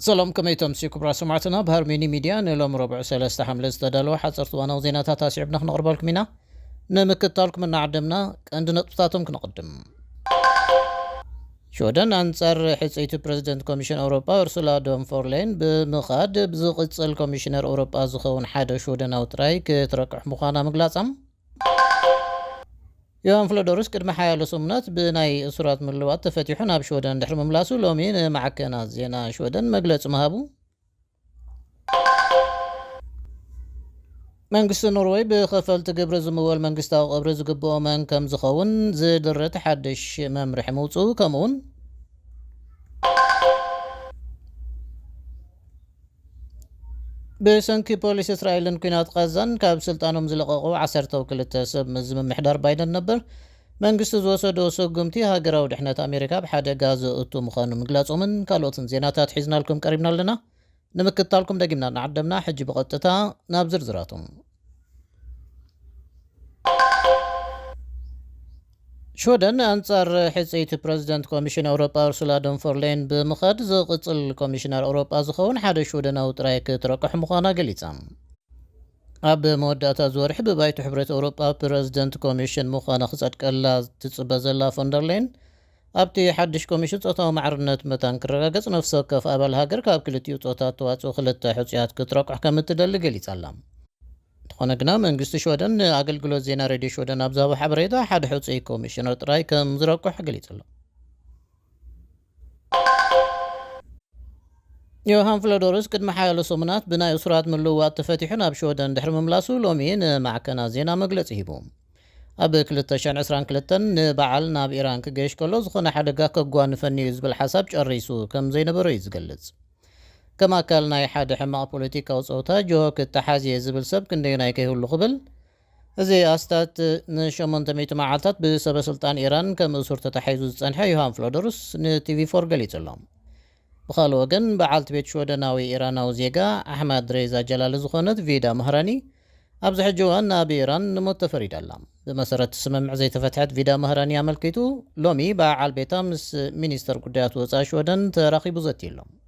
سلام كميتم سيكو براسو معتنا بهرميني ميديا نلوم ربع سلسة حملة تدلو حصرت وانا وزيناتها تاسعبنا نقرب لكم هنا نمكتالكم من عدمنا عندنا نقطاتهم كنقدم شودن أنصار حسيت بريزيدنت كوميشن أوروبا أرسولا دوم فورلين بمخاد بزقصل كوميشنر أوروبا زخون حدا شودن أو تراي كتركح مخانا مقلاصم يوم فلودورس قد محايا سمنات بناي أسرات من اللوات تفتحون أب شودن دحر مملاسو لومين معكنا زينا شودن مقلت مهابو منقست نروي بخفل تقبر زموال منقست أو قبر زقبو من كم زخون زدرت حدش ممرح موتو كمون بسنكي بوليس إسرائيل كينات غزان كاب سلطانهم زلقاقو عسرتو كلتا سب مزم محدار بايدن نبر منقست زوسدو سقمتي هاقراو دحنات أمريكا بحادة غاز أتو مخانو مقلاصو من كالوتن زيناتات حيزنا لكم قريبنا لنا نمكتالكم دقيمنا نعدمنا حجي بغطتا نابزر زراتهم شودن أنصار حسيت بريزيدنت كوميشن أوروبا أرسولا دون فورلين بمخاد زقصل كوميشنر أوروبا زخون حدا شودن أو ترايك ترقح مخانا قليتام أب موداتا زورح ببايت حبرة أوروبا بريزيدنت كوميشن مخانا خصد كلا تتصبزلا فوندرلين أبتي حدش كوميشن توتا معرنت متان كرقاقص نفسه كف أبال هاجر كاب كلتيو توتا تواتو خلت حسيات كترقح كمتدل قليتالام تخونقنا منقست شودن أقلقلو زينا ريدي شودن أبزاو حبريتا حد حوصي كوميشنر تراي كم زرقو حقليت الله يوهان فلودورس قد محايلو سومنات بناي أسرات من اللوات تفتحون أب شودن دحر مملاسو لومين معكنا زينا مقلت هيبوم أب كلتشان عسران كلتن بعل ناب إيران كجيش كلو زخون حدقا كقوان فنيز بالحساب جريسو كم زين بريز قلت كما كان ناي حد حما بوليتيكا وصوتا جوهك التحازي زبل سب كندينا يكيهو قبل زي أستات نشمون تميت معالتات بسبب سلطان إيران كم أسور تتحيزو زنحي يوهان فلودروس تي في فور قليت اللهم بخالو وقن بعالت بيت شودناوي إيران أو زيقا أحمد ريزا جلال زخونت فيدا مهراني أبزح جوان نابي إيران متفريد اللهم بمسارة السمم زي تفتحت فيدا مهراني عمل كيتو لومي باعال بيتا مس مينيستر قديات وصا شودن تراقي بوزتي اللهم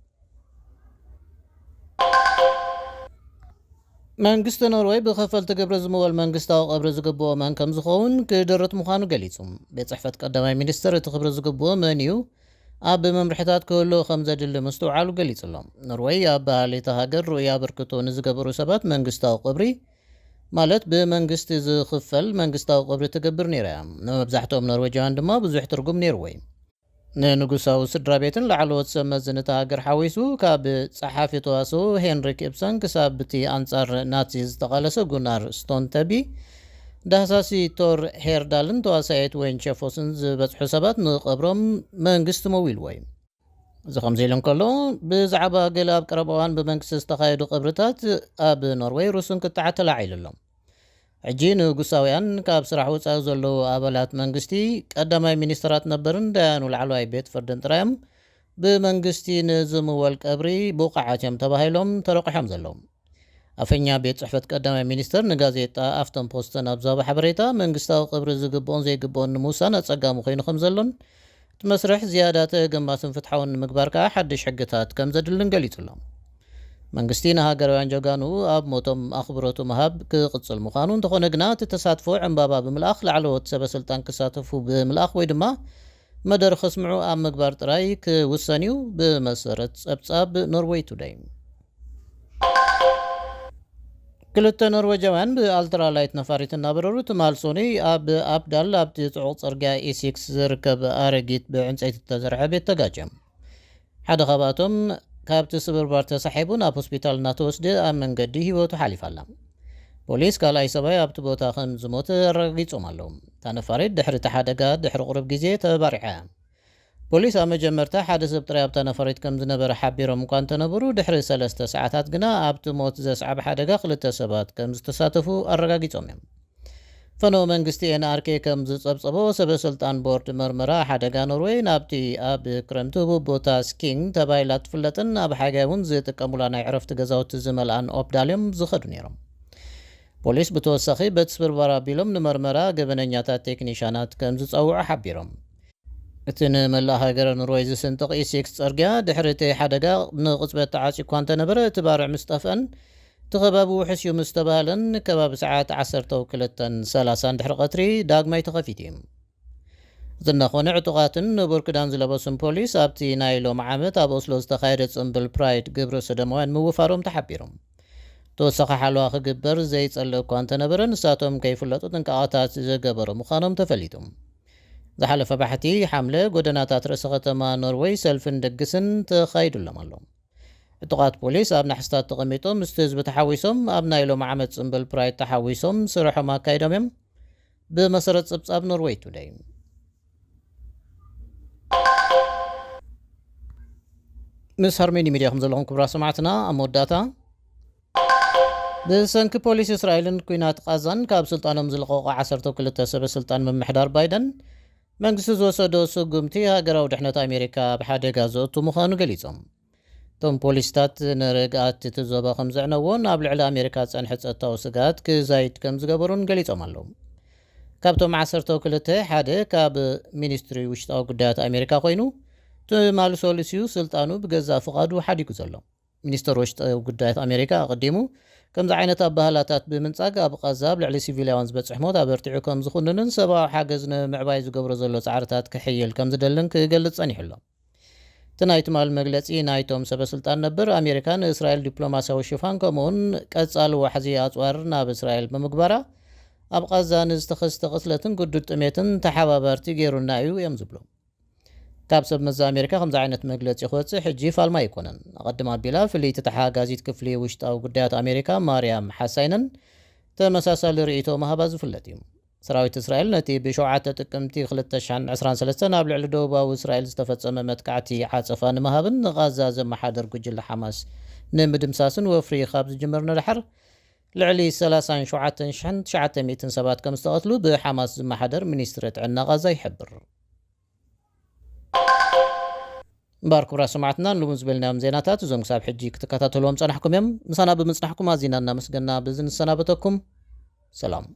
መንግስት ኖርዌይ ብኸፈል ትገብረ ዝመወል መንግስታዊ ቀብሪ ዝግብኦ መን ከም ዝኸውን ክድርት ምዃኑ ገሊጹ ቤት ጽሕፈት ቀዳማይ ሚኒስትር እቲ ክብሪ ዝግብኦ መን እዩ ኣብ መምርሕታት ክህሉ ከም ዘድሊ ምስትውዓሉ ገሊጹሎም ኖርዌይ ኣብ ባህሊታ ሃገር ሩእያ ብርክቶ ንዝገበሩ ሰባት መንግስታዊ ቀብሪ ማለት ብመንግስቲ ዝኽፈል መንግስታዊ ቀብሪ ትገብር ነይራ እያ ንመብዛሕትኦም ኖርዌጃውያን ድማ ብዙሕ ትርጉም ነይርዎ ንንጉሳዊ ስድራ ቤትን ላዕለዎት ሰብ መዝነታ ሃገር ሓዊሱ ካብ ጸሓፊ ተዋስኦ ሄንሪክ ኢብሰን ክሳብ እቲ ኣንጻር ናዚ ዝተቓለሰ ጉናር ስቶንተቢ ዳህሳሲ ቶር ሄርዳልን ተዋሳኤት ወይን ቸፎስን ዝበፅሑ ሰባት ንቐብሮም መንግስቲ መዊልዎ እዩ እዚ ከምዚ ኢሎም ከሎ ብዛዕባ ገለ ኣብ ቀረባ እዋን ብመንግስቲ ዝተኻየዱ ቀብርታት ኣብ ኖርዌይ ሩስን ክትዓት ተላዒሉሎም ሕጂ ንጉሳውያን ካብ ስራሕ ወፃኢ ዘለዉ ኣባላት መንግስቲ ቀዳማይ ሚኒስትራት ነበርን ዳያኑ ላዕለዋይ ቤት ፍርድን ጥራዮም ብመንግስቲ ንዝምወል ቀብሪ ብቑዓት ተባሂሎም ተለቂሖም ዘለዎም ኣፈኛ ቤት ጽሕፈት ቀዳማይ ሚኒስትር ንጋዜጣ ኣፍተን ፖስትን ኣብ ዛባ ሓበሬታ መንግስታዊ ቀብሪ ዝግብኦን ዘይግብኦን ንምውሳን ኣጸጋሙ ኮይኑ ከም ዘሎን እቲ መስርሕ ዝያዳ ተገማስን ፍትሓውን ንምግባር ከዓ ሓድሽ ሕግታት ከም ዘድልን ገሊጹሎም መንግስቲ ንሃገራውያን ጀጋኑ ኣብ ሞቶም ኣኽብሮቱ መሃብ ክቕጽል ምዃኑ እንተኾነ ግና እቲ ተሳትፎ ዕምባባ ብምልኣኽ ላዕለዎት ሰበስልጣን ክሳተፉ ብምልኣኽ ወይ ድማ መደር ከስምዑ ኣብ ምግባር ጥራይ ክውሰን እዩ ብመሰረት ጸብጻብ ኖርዌይ ቱዴይ ክልተ ኖርዌጃውያን ብኣልትራላይት ነፋሪት እናበረሩ ትማል ሶኒ ኣብ ኣብዳል ኣብቲ ጽዑቕ ጽርግያ ኤሲክስ ዝርከብ ኣረጊት ብዕንፀይቲ ዝተሰርሐ ቤት ተጋጭዮም ሓደ ካብኣቶም ካብቲ ስብርባር ተሳሒቡ ናብ ሆስፒታል እናተወስደ ኣብ መንገዲ ሂወቱ ሓሊፍ ኣላ ፖሊስ ካልኣይ ሰብኣይ ኣብቲ ቦታ ከም ዝሞተ ኣረጋጊጾም ኣለዉ እታ ነፋሪት ድሕሪ እቲ ሓደጋ ድሕሪ ቁሩብ ግዜ ተባሪዓ እያ ፖሊስ ኣብ መጀመርታ ሓደ ሰብ ጥራይ ኣብታ ነፋሪት ከም ዝነበረ ሓቢሮም እኳ እንተነበሩ ድሕሪ 3 ሰዓታት ግና ኣብቲ ሞት ዘስዓበ ሓደጋ 2 ሰባት ከም ዝተሳተፉ ኣረጋጊጾም እዮም ፈኖ መንግስቲ ኤንኣርኬ ከም ዝጸብጸቦ ሰበስልጣን ቦርድ መርመራ ሓደጋ ኖርዌይ ናብቲ ኣብ ክረምቲ ቦታ ስኪንግ ተባሂላ ትፍለጥን ኣብ ሓጋይ እውን ዝጥቀሙላ ናይ ዕረፍቲ ገዛውቲ ዝመልኣን ኦፕዳልዮም ዝኸዱ ነይሮም ፖሊስ ብተወሳኺ በቲ ስብርባር ኣቢሎም ንመርመራ ገበነኛታት ቴክኒሽያናት ከም ዝጸውዑ ሓቢሮም እቲ ንመላእ ሃገር ኖርዌይ ዝስንጥቕ ኢሴክስ ጽርግያ ድሕሪ እቲ ሓደጋ ንቕጽበት ተዓጺ እኳ እንተነበረ እቲ ባርዕ ምስ ጠፍአን እቲ ኸባቢ ውሕስ እዩ ምስ ተባህለን ከባቢ ሰዓት 12:30 ድሕሪ ቀትሪ ዳግማይ ተኸፊት እዩ። እቲ እናኾነ ዕጡቓትን ንቡር ክዳን ዝለበሱን ፖሊስ ኣብቲ ናይ ሎም ዓመት ኣብ ኦስሎ ዝተኻየደ ጽምብል ፕራይድ ግብረ ሰዶማውያን ምውፋሮም ተሓቢሮም ተወሳኺ ሓለዋ ክግበር ዘይጸልእ እኳ እንተነበረ ንሳቶም ከይፍለጡ ጥንቃቐታት ዘገበሩ ምዃኖም ተፈሊጦም። ዝሓለፈ ባሕቲ ሓምለ ጎደናታት ርእሰ ከተማ ኖርዌይ ሰልፍን ደግስን ተኻይዱሎም ኣሎ። ዕጡቓት ፖሊስ ኣብ ናሕስታት ተቐሚጦም ምስቲ ህዝቢ ተሓዊሶም ኣብ ናይ ሎም ዓመት ጽምብል ፕራይድ ተሓዊሶም ስርሖም ኣካይዶም እዮም። ብመሰረት ጽብጻብ ኖርዌይ ቱደይ ምስ ሃርሜኒ ሚድያ ከም ዘለኹም ክቡራት ሰማዕትና ኣብ መወዳእታ ብሰንኪ ፖሊስ እስራኤልን ኩናት ቃዛን ካብ ስልጣኖም ዝለቐቑ 12 ሰበ ስልጣን ምምሕዳር ባይደን መንግስቲ ዝወሰዶ ስጉምቲ ሃገራዊ ድሕነት ኣሜሪካ ብሓደጋ ዘእቱ ምዃኑ ገሊፆም። እቶም ፖሊስታት ንርግኣት እቲ ዞባ ከም ዘዕነዎን ኣብ ልዕሊ ኣሜሪካ ፀንሒ ፀጥታዊ ስጋት ክዛይድ ከም ዝገበሩን ገሊፆም ኣለዉ። ካብቶም 12 ሓደ ካብ ሚኒስትሪ ውሽጣዊ ጉዳያት ኣሜሪካ ኮይኑ ትማሊ ሶሉስዩ ስልጣኑ ብገዛ ፍቓዱ ሓዲጉ ዘሎ። ሚኒስትር ውሽጣዊ ጉዳያት ኣሜሪካ ኣቐዲሙ ከምዚ ዓይነት ኣባህላታት ብምንጻግ ኣብ ቃዛ ኣብ ልዕሊ ሲቪልያውን ዝበፅሕ ሞት ኣበርቲዑ ከም ዝኹንንን ሰብኣዊ ሓገዝ ንምዕባይ ዝገብሮ ዘሎ ፃዕርታት ክሕይል ከም ዝደልን ክገልጽ ጸኒሑ ኣሎ። እቲ ናይ ትማል መግለጺ ናይቶም ሰበስልጣን ነበር ኣሜሪካ ንእስራኤል ዲፕሎማስያዊ ሽፋን ከምኡውን ቀጻሊ ዋሕዚ ኣፅዋር ናብ እስራኤል ብምግባራ ኣብ ቃዛ ንዝተኸስተ ቅስለትን ጉዱድ ጥሜትን ተሓባበርቲ ገይሩና እዩ እዮም ዝብሉ። ካብ ሰብ መዛ ኣሜሪካ ከምዚ ዓይነት መግለፂ ክወፅእ ሕጂ ፋልማ ኣይኮነን። ኣቐድማ ኣቢላ ፍልይቲ ተሓጋዚት ክፍሊ ውሽጣዊ ጉዳያት ኣሜሪካ ማርያም ሓሳይነን ተመሳሳሊ ርእቶ መሃባ ዝፍለጥ እዩ። ሰራዊት እስራኤል ነቲ ብ7 ጥቅምቲ 2023 ኣብ ልዕሊ ደቡባዊ እስራኤል ዝተፈጸመ መጥቃዕቲ ዓፀፋ ንምሃብን ንቓዛ ዘመሓደር ጉጅለ ሓማስ ንምድምሳስን ወፍሪ ካብ ዝጅምር ንድሓር ልዕሊ 37,900 ሰባት ከም ዝተቐትሉ ብሓማስ ዝመሓደር ሚኒስትሪ ጥዕና ቓዛ ይሕብር። እምበር ክቡራት ሰማዕትና ንሎሚ ዝበልናዮም ዜናታት እዞም ክሳብ ሕጂ ክትከታተልዎም ፀናሕኩም እዮም። ምሳና ብምፅናሕኩም ኣዚና እናመስገና ብዝንሰናበተኩም ሰላም።